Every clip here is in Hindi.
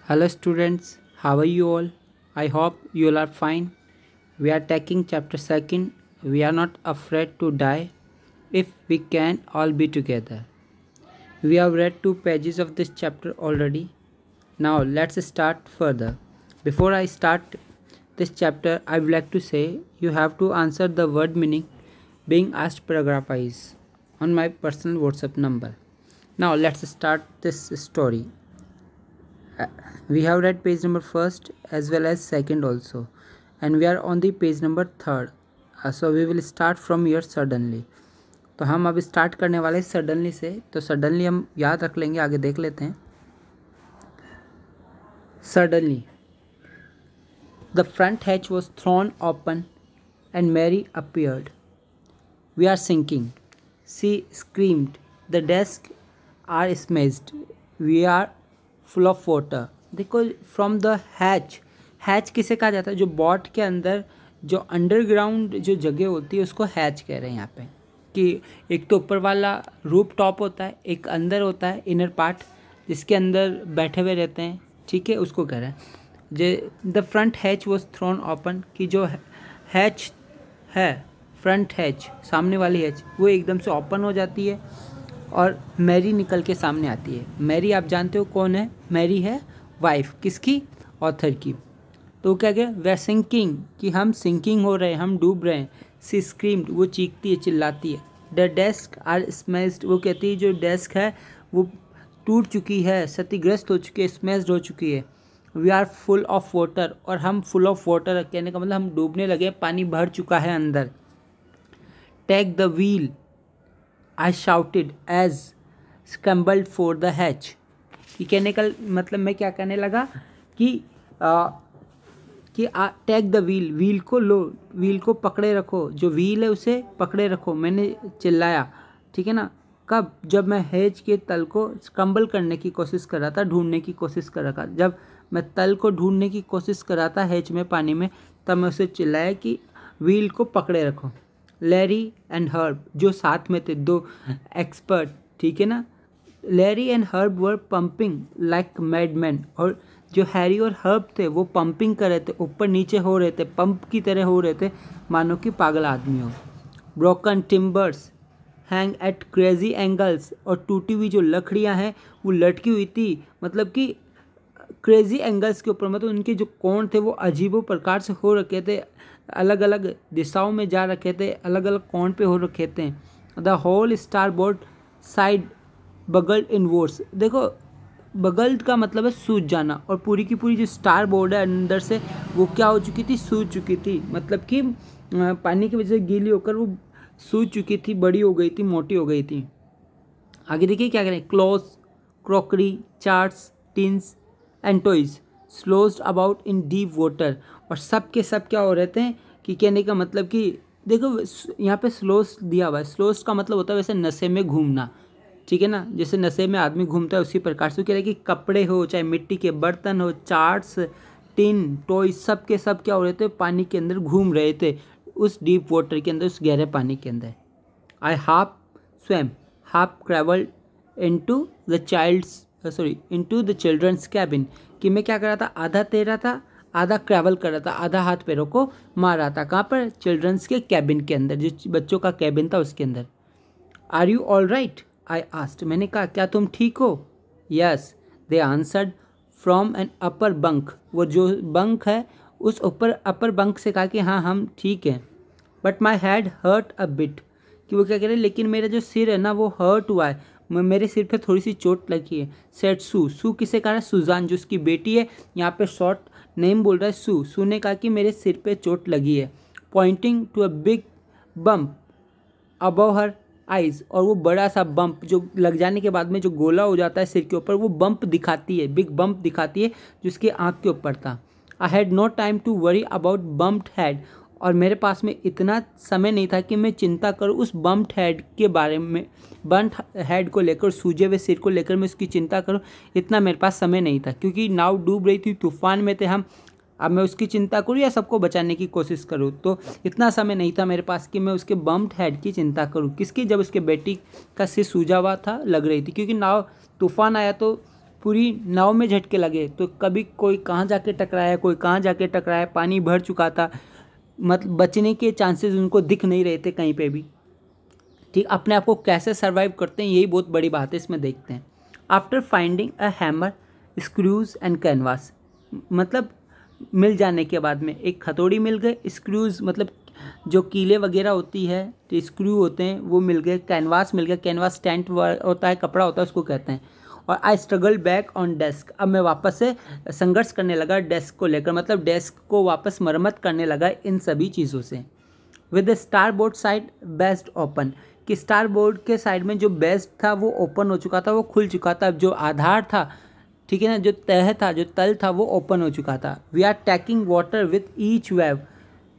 Hello students, how are you all? I hope you all are fine. We are taking chapter 2nd. We are not afraid to die if we can all be together. We have read 2 pages of this chapter already. Now let's start further. Before I start this chapter, I would like to say you have to answer the word meaning being asked paragraph wise on my personal WhatsApp number. Now let's start this story. We have read page number first as well as second also, and we are on the page number third. So we will start from here suddenly. तो हम अब स्टार्ट करने वाले सडनली से, तो सडनली हम याद रख लेंगे, आगे देख लेते हैं. Suddenly the front hatch was thrown open and Mary appeared. We are sinking, she screamed, the desk are smashed, we are full of water. देखो, फ्रॉम द हैच, हैच किसे कहा जाता है? जो बॉट के अंदर जो अंडरग्राउंड जो जगह होती है उसको हैच कह रहे हैं यहाँ पे. कि एक तो ऊपर वाला रूप टॉप होता है, एक अंदर होता है इनर पार्ट जिसके अंदर बैठे हुए रहते हैं, ठीक है, उसको कह रहे हैं. जे the front hatch was thrown open, कि जो हैच है, फ्रंट हैच, सामने वाली हैच, वो एकदम से ओपन हो जाती है और मैरी निकल के सामने आती है. मैरी आप जानते हो कौन है? मैरी है वाइफ, किसकी? ऑथर की. तो क्या क्या वे सिंकिंग, कि हम सिंकिंग हो रहे हैं, हम डूब रहे हैं. सी स्क्रीम्ड, वो चीखती है, चिल्लाती है. द डेस्क आर स्मैश्ड, वो कहती है जो डेस्क है वो टूट चुकी है, क्षतिग्रस्त हो चुकी है, स्मैश्ड हो चुकी है. We are full of water, और हम फुल ऑफ वाटर कहने का मतलब हम डूबने लगे, पानी भर चुका है अंदर. Take the wheel, I shouted as scrambled for the hatch. ये कहने का मतलब मैं क्या कहने लगा कि टेक द व्हील, व्हील को लो, व्हील को पकड़े रखो, जो व्हील है उसे पकड़े रखो. मैंने चिल्लाया, ठीक है ना. कब? जब मैं हैच के तल को स्क्रम्बल करने की कोशिश कर रहा था, ढूंढने की कोशिश कर रहा था. जब मैं तल को ढूंढने की कोशिश कर रहा था हैच में, पानी में, तब मैं उसे चिल्लाया कि व्हील को पकड़े रखो. लैरी एंड हर्ब, जो साथ में थे, दो एक्सपर्ट, ठीक है ना. Larry and Herb were pumping like madman, और जो हैरी और हर्ब थे वो पंपिंग कर रहे थे, ऊपर नीचे हो रहे थे, पंप की तरह हो रहे थे, मानो कि पागल आदमी हो. Broken timbers hang at crazy angles, और टूटी हुई जो लकड़ियां हैं वो लटकी हुई थी, मतलब कि क्रेजी एंगल्स के ऊपर, मतलब उनके जो कोण थे वो अजीबो प्रकार से हो रखे थे, अलग अलग दिशाओं में जा रखे थे, अलग अलग कोण पे हो रखे थे. The whole starboard side bulged inwards. देखो, बगल्ड का मतलब है सूज जाना, और पूरी की पूरी जो स्टार बोर्ड है अंदर से वो क्या हो चुकी थी? सूज चुकी थी. मतलब कि पानी की वजह से गीली होकर वो सूज चुकी थी, बड़ी हो गई थी, मोटी हो गई थी. आगे देखिए क्या करें. Cloth, crockery, charts, tins and toys sloshed about in deep water. और सब के सब क्या हो रहे थे? कि कहने का मतलब कि देखो यहाँ पे स्लोज दिया हुआ है. स्लोज का मतलब होता है वैसे नशे में घूमना, ठीक है ना. जैसे नशे में आदमी घूमता है उसी प्रकार से कह रहे हैं कि कपड़े हो, चाहे मिट्टी के बर्तन हो, चार्ट्स, टिन, टॉय, सब के सब क्या हो रहे थे? पानी के अंदर घूम रहे थे, उस डीप वाटर के अंदर, उस गहरे पानी के अंदर. I half swam, half travelled into the children's cabin, कि मैं क्या कर रहा था? आधा तैरा था, आधा ट्रैवल कर रहा था, आधा हाथ पैरों को मार रहा था. कहाँ पर? चिल्ड्रंस के कैबिन के अंदर, जो बच्चों का कैबिन था उसके अंदर. Are you all right, I asked, मैंने कहा क्या तुम ठीक हो? Yes, they answered from an upper bunk, वो जो बंक है उस ऊपर अपर बंक से कहा कि हाँ हम ठीक हैं. But my head hurt a bit, कि वो क्या कह रहे हैं, लेकिन मेरा जो सिर है ना वो हर्ट हुआ है, मेरे सिर पे थोड़ी सी चोट लगी है. सेट सू, सू किसे कहा है? सुजान, जो उसकी बेटी है, यहाँ पे शॉर्ट नेम बोल रहा है सू. सू ने कहा कि मेरे सिर पे चोट लगी है. Pointing to a big bump above her eyes, और वो बड़ा सा बम्प जो लग जाने के बाद में जो गोला हो जाता है सिर के ऊपर, वो बम्प दिखाती है, बिग बम्प दिखाती है जो उसकी आँख के ऊपर था. I had no time to worry about bumped head, और मेरे पास में इतना समय नहीं था कि मैं चिंता करूँ उस बम्प्ड हेड के बारे में, बम्प्ड हेड को लेकर, सूजे हुए सिर को लेकर मैं उसकी चिंता करूँ, इतना मेरे पास समय नहीं था. क्योंकि नाव डूब रही थी, तूफान में थे हम. अब मैं उसकी चिंता करूँ या सबको बचाने की कोशिश करूँ, तो इतना समय नहीं था मेरे पास कि मैं उसके बम्प्ड हेड की चिंता करूँ. किसकी? जब उसके बेटी का सिर सूजा हुआ था, लग रही थी, क्योंकि नाव तूफान आया तो पूरी नाव में झटके लगे, तो कभी कोई कहाँ जाके टकराया, कोई कहाँ जाके टकराया, पानी भर चुका था, मतलब बचने के चांसेस उनको दिख नहीं रहे थे कहीं पे भी। ठीक, अपने आप को कैसे सर्वाइव करते हैं, यही बहुत बड़ी बात है, इसमें देखते हैं। After finding a hammer, screws and canvas, मतलब मिल जाने के बाद में एक हथौड़ी मिल गए, स्क्रूज मतलब जो कीले वगैरह होती है, तो स्क्रू होते हैं वो मिल गए, कैनवास मिल गया, कैनवास टेंट होता है, कपड़ा होता है, उसको कहते हैं। और I struggle back on desk, अब मैं वापस से संघर्ष करने लगा डेस्क को लेकर, मतलब डेस्क को वापस मरम्मत करने लगा इन सभी चीज़ों से। With the star board side best open, कि स्टार बोर्ड के साइड में जो बेस्ट था वो ओपन हो चुका था, वो खुल चुका था, जो आधार था, ठीक है ना, जो तह था, जो तल था, वो ओपन हो चुका था। We are taking water with each wave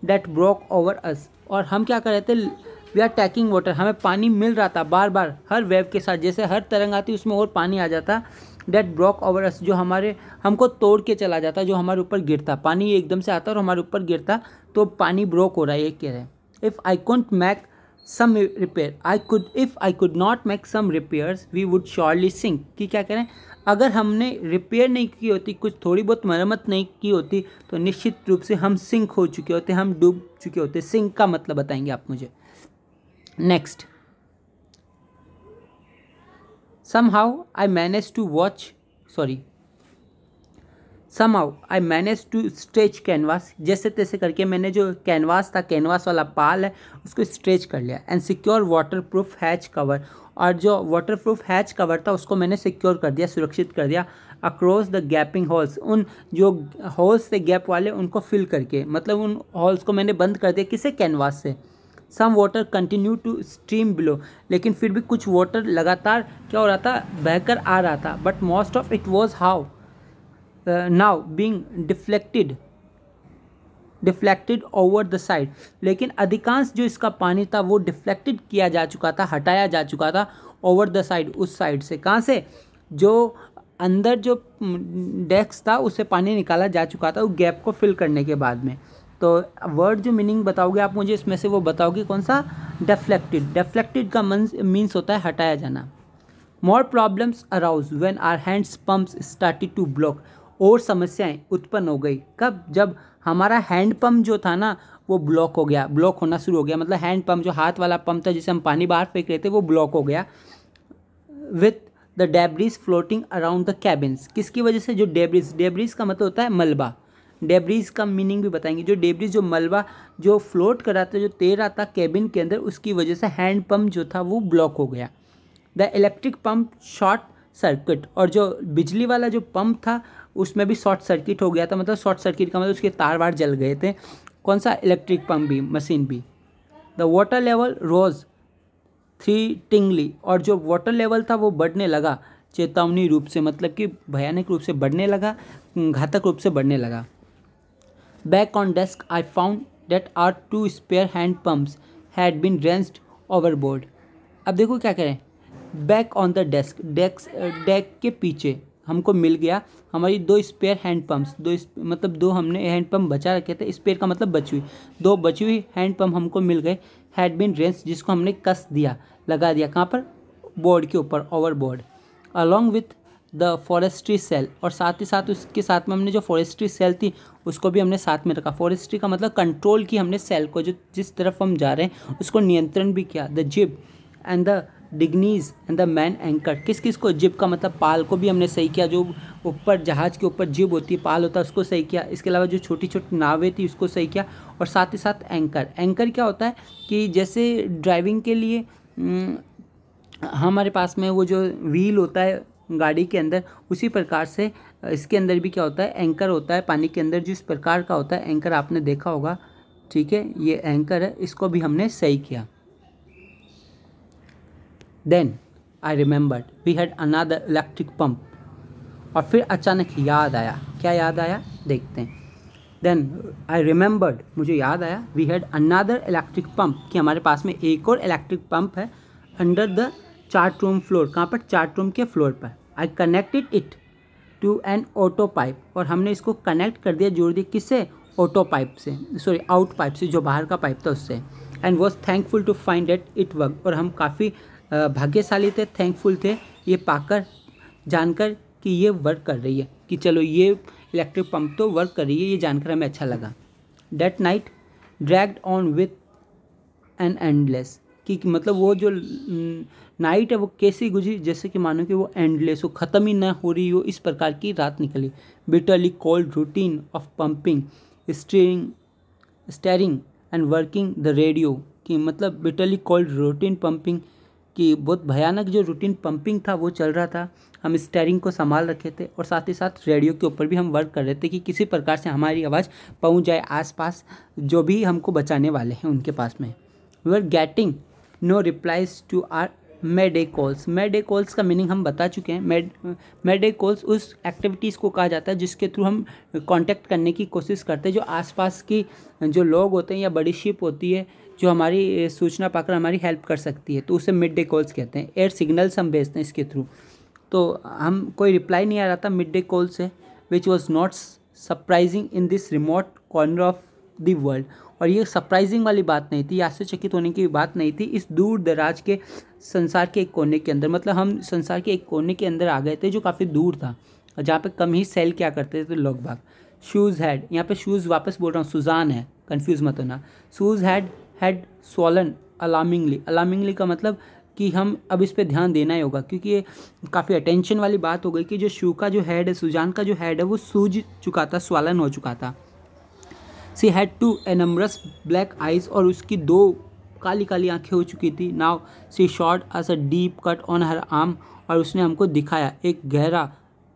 that broke over us, और हम क्या कर रहे थे, वी आर टैकिंग वाटर, हमें पानी मिल रहा था बार बार हर वेव के साथ, जैसे हर तरंग आती उसमें और पानी आ जाता, दैट ब्रोक ओवर अस, जो हमको तोड़ के चला जाता, जो हमारे ऊपर गिरता, पानी एकदम से आता और हमारे ऊपर गिरता, तो पानी ब्रोक हो रहा है, ये कह रहे हैं। If I couldn't make some repair, if I could not make some repairs we would surely sink, कि क्या करें, अगर हमने रिपेयर नहीं की होती, कुछ थोड़ी बहुत मरम्मत नहीं की होती, तो निश्चित रूप से हम सिंक हो चुके होते, हम डूब चुके होते। सिंक का मतलब बताएंगे आप मुझे। Next, somehow I managed to stretch canvas, जैसे तैसे करके मैंने जो कैनवास था, कैनवास वाला पाल है, उसको स्ट्रेच कर लिया। And secure waterproof hatch cover, और जो वाटरप्रूफ हैच कवर था उसको मैंने सिक्योर कर दिया, सुरक्षित कर दिया। अक्रॉस द गैपिंग होल्स, उन जो होल्स थे गैप वाले, उनको फिल करके, मतलब उन होल्स को मैंने बंद कर दिया, किसे, कैनवास से। Some water continue to stream below, लेकिन फिर भी कुछ वाटर लगातार क्या हो रहा था, बहकर आ रहा था। But most of it was now being deflected over the side, लेकिन अधिकांश जो इसका पानी था वो डिफ्लेक्टेड किया जा चुका था, हटाया जा चुका था ओवर द साइड, उस साइड से। कहाँ से, जो अंदर जो डेस्क था उससे पानी निकाला जा चुका था, वो गैप को फिल करने के बाद में। तो वर्ड जो मीनिंग बताओगे आप मुझे, इसमें से वो बताओगे कौन सा, डिफ्लेक्टेड। डिफ्लेक्टेड का मीन्स होता है हटाया जाना। More problems arose when our hands pumps started to block, और समस्याएं उत्पन्न हो गई कब, जब हमारा हैंड पंप जो था ना वो ब्लॉक हो गया, ब्लॉक होना शुरू हो गया, मतलब हैंड पंप जो हाथ वाला पंप था जिसे हम पानी बाहर फेंक रहे थे, वो ब्लॉक हो गया। With the debris floating around the cabins, किसकी वजह से, जो डेब्रिज का मतलब होता है मलबा, डेब्रिज का मीनिंग भी बताएंगे। जो डेब्रिज, जो मलबा जो फ्लोट कर रहा था, जो तैर रहा था कैबिन के अंदर, उसकी वजह से हैंड पंप जो था वो ब्लॉक हो गया। The electric pump short circuit, और जो बिजली वाला जो पंप था उसमें भी शॉर्ट सर्किट हो गया था, मतलब शॉर्ट सर्किट का मतलब उसके तार वार जल गए थे। कौन सा, इलेक्ट्रिक पंप भी, मशीन भी। द वाटर लेवल रोज थ्रीटिंगली, और जो वाटर लेवल था वो बढ़ने लगा चेतावनी रूप से, मतलब कि भयानक रूप से बढ़ने लगा, घातक रूप से बढ़ने लगा। Back on desk I found that our 2 spare hand pumps had been wrenched overboard. अब देखो क्या करें, back on the desk, deck के पीछे हमको मिल गया हमारी 2 स्पेयर हैंड पम्प्स, मतलब 2 हमने हैंड पम्प बचा रखे थे, स्पेयर का मतलब बची हुई, 2 बची हुई हैंड पम्प हमको मिल गए। हैड बीन रेंस्ड, जिसको हमने कस दिया, लगा दिया, कहाँ पर, बोर्ड के ऊपर, overboard. Along with the forestry sail, और साथ ही साथ उसके साथ में हमने जो फॉरेस्ट्री सेल थी उसको भी हमने साथ में रखा। फॉरेस्ट्री का मतलब कंट्रोल की हमने सेल को, जो जिस तरफ हम जा रहे हैं उसको नियंत्रण भी किया। The jib and the dinghies and the main anchor, किस किस को, जिब का मतलब पाल को भी हमने सही किया, जो ऊपर जहाज़ के ऊपर जिब होती है, पाल होता है, उसको सही किया। इसके अलावा जो छोटी छोटी नावें थी उसको सही किया, और साथ ही साथ एंकर। एंकर क्या होता है कि जैसे ड्राइविंग के लिए हमारे पास में वो जो व्हील होता है गाड़ी के अंदर, उसी प्रकार से इसके अंदर भी क्या होता है, एंकर होता है पानी के अंदर, जिस प्रकार का होता है एंकर, आपने देखा होगा, ठीक है, ये एंकर है, इसको भी हमने सही किया। Then I remembered we had another electric pump, और फिर अचानक याद आया, क्या याद आया देखते हैं। देन आई रिमेंबर्ड, मुझे याद आया, we had another electric pump, कि हमारे पास में एक और इलेक्ट्रिक पंप है, under the chart room floor, कहाँ पर, चार्ट रूम के फ्लोर पर। I connected it to an auto pipe, और हमने इसको कनेक्ट कर दिया, जोड़ दिया, किससे, ऑटो पाइप से, सॉरी आउट पाइप से, जो बाहर का पाइप था उससे। And was thankful to find that it work, और हम काफ़ी भाग्यशाली थे, थैंकफुल थे ये पाकर, जानकर कि ये वर्क कर रही है, कि चलो ये इलेक्ट्रिक पंप तो वर्क कर रही है, ये जानकर हमें अच्छा लगा। That night dragged on with an endless, कि मतलब वो जो नाइट है वो कैसी गुजरी, जैसे कि मानो कि वो एंडलेस हो, ख़त्म ही ना हो रही हो, इस प्रकार की रात निकली। Bitterly cold routine of pumping steering and working the radio, कि मतलब बिटरली कोल्ड रूटीन पंपिंग, कि बहुत भयानक जो रूटीन पंपिंग था वो चल रहा था। हम स्टेयरिंग को संभाल रखे थे और साथ ही साथ रेडियो के ऊपर भी हम वर्क कर रहे थे कि किसी प्रकार से हमारी आवाज़ पहुंच जाए आसपास जो भी हमको बचाने वाले हैं उनके पास में। We are getting no replies to our mayday calls. Mayday calls का मीनिंग हम बता चुके हैं। मेडे कॉल्स उस एक्टिविटीज़ को कहा जाता है जिसके थ्रू हम कांटेक्ट करने की कोशिश करते हैं जो आसपास की जो लोग होते हैं या बड़ी शिप होती है जो हमारी सूचना पाकर हमारी हेल्प कर सकती है, तो उसे मिड डे कॉल्स कहते हैं। एयर सिग्नल्स हम भेजते हैं इसके थ्रू। तो हम कोई रिप्लाई नहीं आ रहा था मिड डे कॉल से, which was not surprising in this remote corner of the world. और ये सरप्राइजिंग वाली बात नहीं थी, आश्चर्यचकित होने की बात नहीं थी इस दूर दराज के संसार के एक कोने के अंदर। मतलब हम संसार के एक कोने के अंदर आ गए थे जो काफ़ी दूर था और जहाँ पे कम ही सेल क्या करते थे लोग बाग। शूज़ हैड, यहाँ पे शूज़ वापस बोल रहा हूँ, सुजान है, कंफ्यूज मत होना। Shoes had swollen alarmingly. Alarmingly का मतलब कि हम अब इस पे ध्यान देना ही होगा क्योंकि ये काफ़ी अटेंशन वाली बात हो गई कि जो शू का जो हेड है, सुजान का जो हेड है वो सूज चुका था, स्वॉलन हो चुका था। She had two enormous black eyes, और उसकी 2 काली काली आंखें हो चुकी थी। Now she shot us a deep cut on her arm, और उसने हमको दिखाया एक गहरा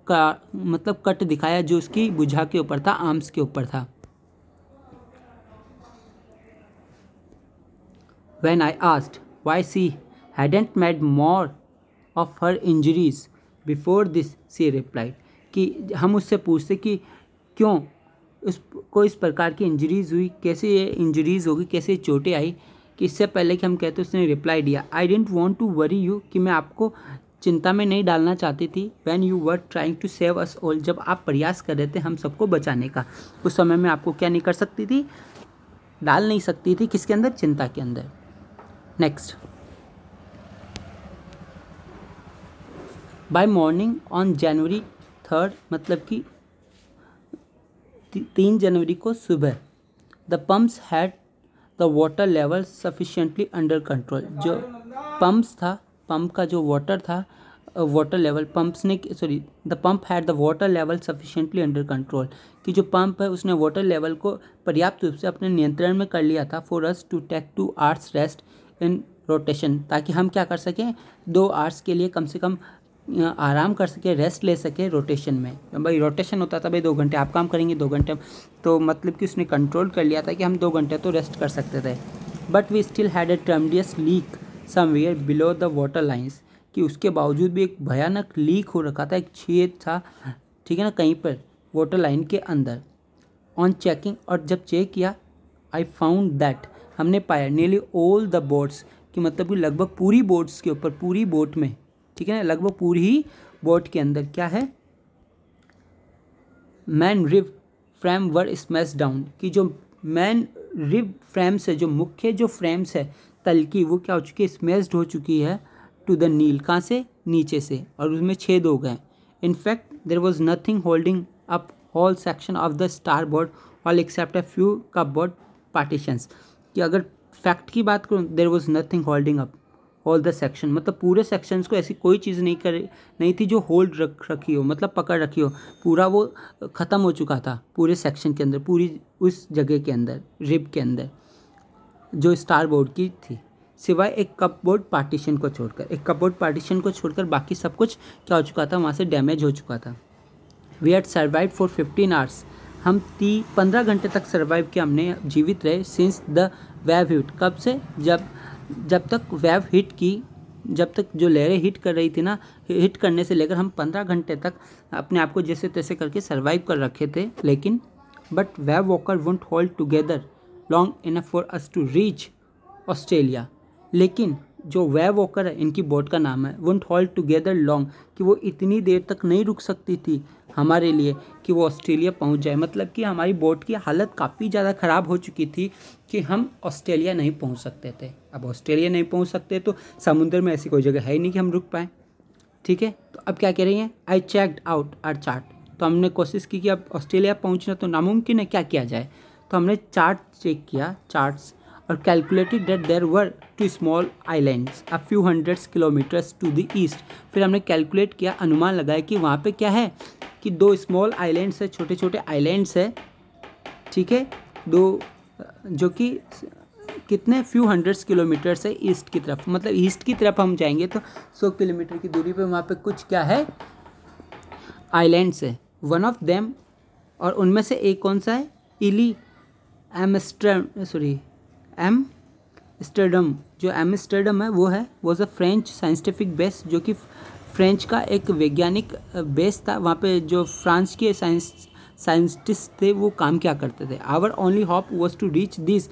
का मतलब कट दिखाया जो उसकी भुजा के ऊपर था, आर्म्स के ऊपर था। When I asked why she hadn't made more of her injuries before this, she replied, कि हम उससे पूछते कि क्यों उसको इस प्रकार की इंजरीज़ हुई, कैसे ये इंजरीज़ होगी, कैसे चोटें आई, कि इससे पहले कि हम कहते उसने रिप्लाई दिया, I didn't want to worry you, कि मैं आपको चिंता में नहीं डालना चाहती थी। When you were trying to save us all, जब आप प्रयास कर रहे थे हम सबको बचाने का, उस समय में आपको क्या नहीं कर सकती थी, डाल नहीं सकती थी, किसके अंदर, चिंता के अंदर। Next, by morning on January 3, मतलब कि 3 जनवरी को सुबह, the pumps had the water level sufficiently under control. जो पम्प्स था, पंप का जो वाटर था, water level the pump had the water level sufficiently under control, कि जो पंप है उसने वाटर लेवल को पर्याप्त रूप से अपने नियंत्रण में कर लिया था। For us to take 2 hours rest in rotation, ताकि हम क्या कर सकें, 2 आवर्स के लिए कम से कम आराम कर सके, रेस्ट ले सके रोटेशन में। भाई रोटेशन होता था भाई 2 घंटे आप काम करेंगे 2 घंटे, तो मतलब कि उसने कंट्रोल कर लिया था कि हम 2 घंटे तो रेस्ट कर सकते थे। But we still had a tremendous leak somewhere below the water lines, कि उसके बावजूद भी एक भयानक लीक हो रखा था, एक छेद था, ठीक है ना, कहीं पर वाटर लाइन के अंदर। ऑन चेकिंग, और जब चेक किया, आई फाउंड दैट, हमने पाया, नियरली ऑल द बोट्स, कि मतलब कि लगभग पूरी बोट्स के ऊपर, पूरी बोट में, ठीक है ना, लगभग पूरी ही बोट के अंदर क्या है, मैन रिब फ्रेम वर स्मैश डाउन, कि जो मैन रिब फ्रेम्स है, जो मुख्य जो फ्रेम्स है तल की, वो क्या हो चुकी है, स्मैश्ड हो चुकी है टू द नील, कहाँ से, नीचे से, और उसमें छेद हो गए। In fact there was nothing holding up whole section of the starboard all except a few cupboard partitions, कि अगर फैक्ट की बात करूँ, there was nothing holding up all the section, मतलब पूरे सेक्शंस को ऐसी कोई चीज़ नहीं थी जो होल्ड रखी हो, मतलब पकड़ रखी हो, पूरा वो ख़त्म हो चुका था पूरे सेक्शन के अंदर, पूरी उस जगह के अंदर, रिब के अंदर जो स्टार बोर्ड की थी, सिवाय एक कपबोर्ड पार्टीशन को छोड़कर। एक कपबोर्ड पार्टीशन को छोड़कर बाकी सब कुछ क्या हो चुका था, वहाँ से डैमेज हो चुका था। We had survive for 15 hours, हम 15 घंटे तक सर्वाइव किया, हमने जीवित रहे। सिंस द वेव हिट, कब से, जब तक वेव हिट की, जब तक जो लहरें हिट कर रही थी ना, हिट करने से लेकर हम 15 घंटे तक अपने आप को जैसे तैसे करके सर्वाइव कर रखे थे। लेकिन but Wave Walker won't hold together long enough for us to reach Australia, लेकिन जो वेव वॉकर है, इनकी बोट का नाम है, वोंट होल्ड टुगेदर लॉन्ग, कि वो इतनी देर तक नहीं रुक सकती थी हमारे लिए कि वो ऑस्ट्रेलिया पहुंच जाए। मतलब कि हमारी बोट की हालत काफ़ी ज़्यादा ख़राब हो चुकी थी कि हम ऑस्ट्रेलिया नहीं पहुंच सकते थे। अब ऑस्ट्रेलिया नहीं पहुंच सकते तो समुद्र में ऐसी कोई जगह है ही नहीं कि हम रुक पाएँ। ठीक है। तो अब क्या कह रही हैं, I checked out our chart. तो हमने कोशिश की कि अब ऑस्ट्रेलिया पहुंचना तो नामुमकिन है, क्या किया जाए। तो हमने चार्ट चेक किया, चार्ट्स, और calculated that there were 2 small islands a few hundreds kilometres to the east. फिर हमने कैलकुलेट किया, अनुमान लगाया कि वहाँ पे क्या है कि 2 स्मॉल आइलैंड्स है, छोटे छोटे आइलैंड्स है, ठीक है, 2 जो कि कितने फ्यू हंड्रेड्स किलोमीटर्स है ईस्ट की तरफ, मतलब ईस्ट की तरफ हम जाएंगे तो 100 किलोमीटर की दूरी पे वहाँ पे कुछ क्या है, आइलैंड्स है। वन ऑफ देम, और उनमें से एक कौन सा है, इली एम्स्टर्डम, जो एम्स्टर्डम है वो है, वो अ फ्रेंच साइंटिफिक बेस, जो कि फ्रेंच का एक वैज्ञानिक बेस था। वहाँ पे जो फ्रांस के साइंटिस्ट थे वो काम क्या करते थे। Our only hope was to reach this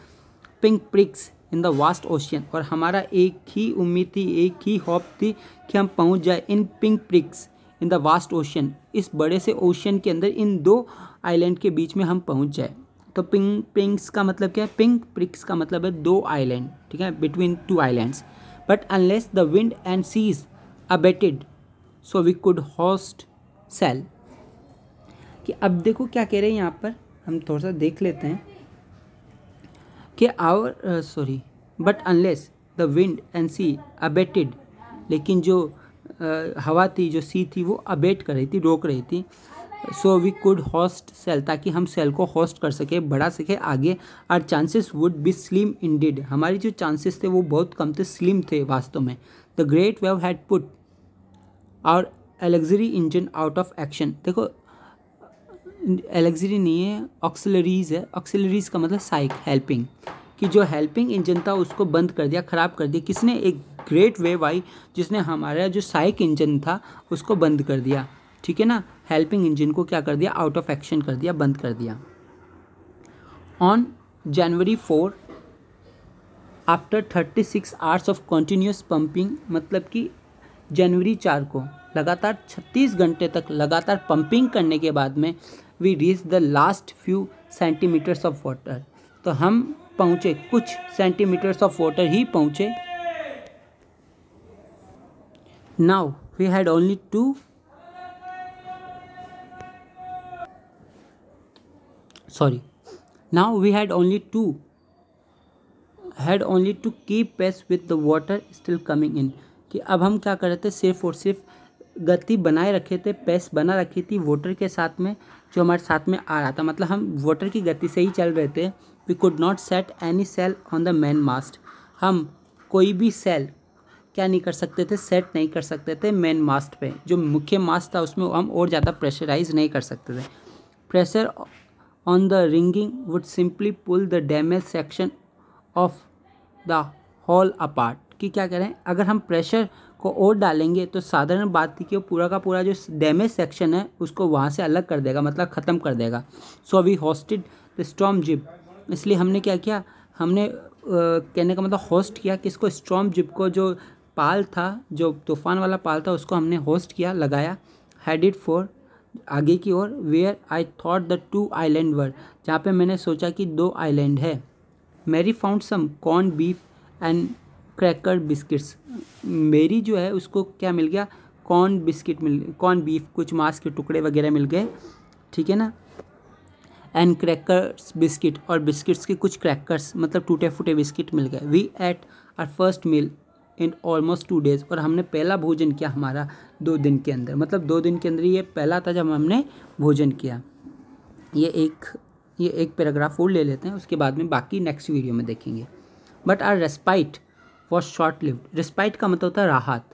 pink prix in the vast ocean, और हमारा एक ही उम्मीद थी, एक ही होप थी कि हम पहुँच जाए in pink prix in the vast ocean, इस बड़े से ओशियन के अंदर इन 2 आइलैंड के बीच में हम पहुँच जाए। तो पिंक्स का मतलब क्या है, पिंक प्रिक्स का मतलब है 2 आइलैंड, ठीक है, between 2 islands. But unless the wind and seas abated so we could hoist sail. कि अब देखो क्या कह रहे हैं यहाँ पर, हम थोड़ा सा देख लेते हैं कि but unless the wind and sea abated, लेकिन जो हवा थी, जो सी थी, वो अबेट कर रही थी, रोक रही थी। So we could hoist sail, ताकि हम सेल को होस्ट कर सके, बढ़ा सके आगे। Our chances would be slim indeed, हमारी जो चांसेस थे वो बहुत कम थे, स्लिम थे वास्तव में। The great wave had put our auxiliary engine out of action. देखो एलेक्जरी नहीं है, ऑक्सिलरीज है, ऑक्सिलरीज का मतलब साइक, हेल्पिंग, कि जो हेल्पिंग इंजन था उसको बंद कर दिया, ख़राब कर दिया किसने, एक ग्रेट वेव आई जिसने हमारा जो साइक इंजन था उसको बंद कर दिया, ठीक है ना। हेल्पिंग इंजन को क्या कर दिया, आउट ऑफ एक्शन कर दिया, बंद कर दिया। On January 4 after 36 hours of continuous pumping, मतलब कि जनवरी 4 को लगातार 36 घंटे तक लगातार पंपिंग करने के बाद में we reach the last few centimetres of water. तो हम पहुँचे, कुछ सेंटीमीटर्स ऑफ वाटर ही पहुँचे। Now we had only two Now we had only to keep pace with the water still coming in, कि अब हम क्या कर रहे थे, सिर्फ और सिर्फ गति बनाए रखे थे, पेस बना रखी थी वाटर के साथ में, जो हमारे साथ में आ रहा था, मतलब हम वाटर की गति से ही चल रहे थे। We could not set any sail on the main mast, हम कोई भी सेल क्या नहीं कर सकते थे, सेट नहीं कर सकते थे मेन मास्ट पे, जो मुख्य मास्ट था उसमें हम और ज़्यादा प्रेशराइज नहीं कर सकते थे। Pressure on the rigging would simply pull the damaged section of the hull apart, कि क्या करें, अगर हम प्रेशर को और डालेंगे तो साधारण बात थी कि वो पूरा का पूरा जो डैमेज सेक्शन है उसको वहाँ से अलग कर देगा, मतलब ख़त्म कर देगा। So we hoisted the storm jib, इसलिए हमने क्या किया, हमने कहने का मतलब होस्ट किया किसको, स्टॉर्म जिप को, जो पाल था, जो तूफान वाला पाल था उसको हमने होस्ट किया, लगाया। हेडेड फॉर, आगे की ओर, where I thought the 2 island were, जहाँ पे मैंने सोचा कि 2 आइलैंड है। Mary found some corned beef and cracker biscuits, Mary जो है उसको क्या मिल गया, कॉर्न बीफ, कुछ मांस के टुकड़े वगैरह मिल गए, ठीक है ना। एंड क्रैकर्स बिस्किट, और बिस्किट्स के कुछ क्रैकर्स, मतलब टूटे फूटे बिस्किट मिल गए। We ate our first meal in almost 2 days, और हमने पहला भोजन किया हमारा 2 दिन के अंदर, मतलब 2 दिन के अंदर ये पहला था जब हमने भोजन किया। ये एक पैराग्राफ और ले लेते हैं, उसके बाद में बाकी नेक्स्ट वीडियो में देखेंगे। But our respite was short lived, respite का मतलब होता है राहत,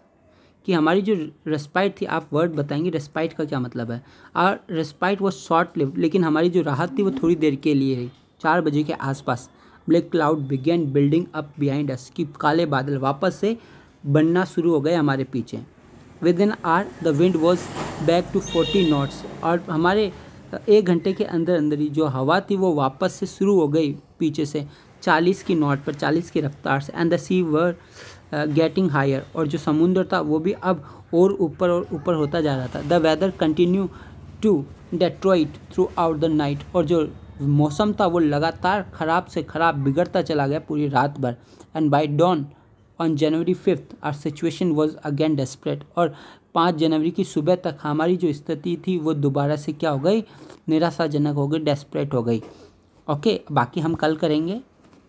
कि हमारी जो रेस्पाइट थी, आप वर्ड बताएंगे रेस्पाइट का क्या मतलब है। Our respite was short lived, लेकिन हमारी जो राहत थी वो थोड़ी देर के लिए रही। 4 बजे के आसपास black cloud began building up behind us, कि काले बादल वापस से बनना शुरू हो गए हमारे पीछे। Within hour the wind was back to 40 knots, और हमारे 1 घंटे के अंदर अंदर ही जो हवा थी वो वापस से शुरू हो गई पीछे से 40 की नॉट पर, 40 की रफ्तार से। And the sea were getting higher, और जो समुद्र था वो भी अब और ऊपर होता जा रहा था। The weather continue to deteriorate throughout the night, और जो मौसम था वो लगातार ख़राब से ख़राब बिगड़ता चला गया पूरी रात भर। And by dawn on January 5 our situation was again desperate, और 5 जनवरी की सुबह तक हमारी जो स्थिति थी वो दोबारा से क्या हो गई, निराशाजनक हो गई, डेस्परेट हो गई। ओके, बाकी हम कल करेंगे,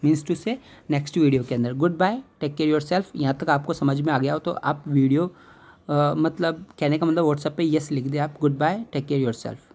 means to say next video के अंदर। Goodbye, take care yourself. यहाँ तक आपको समझ में आ गया हो तो आप वीडियो मतलब कहने का मतलब व्हाट्सएप पे यस लिख दे आप। Goodbye, take care yourself.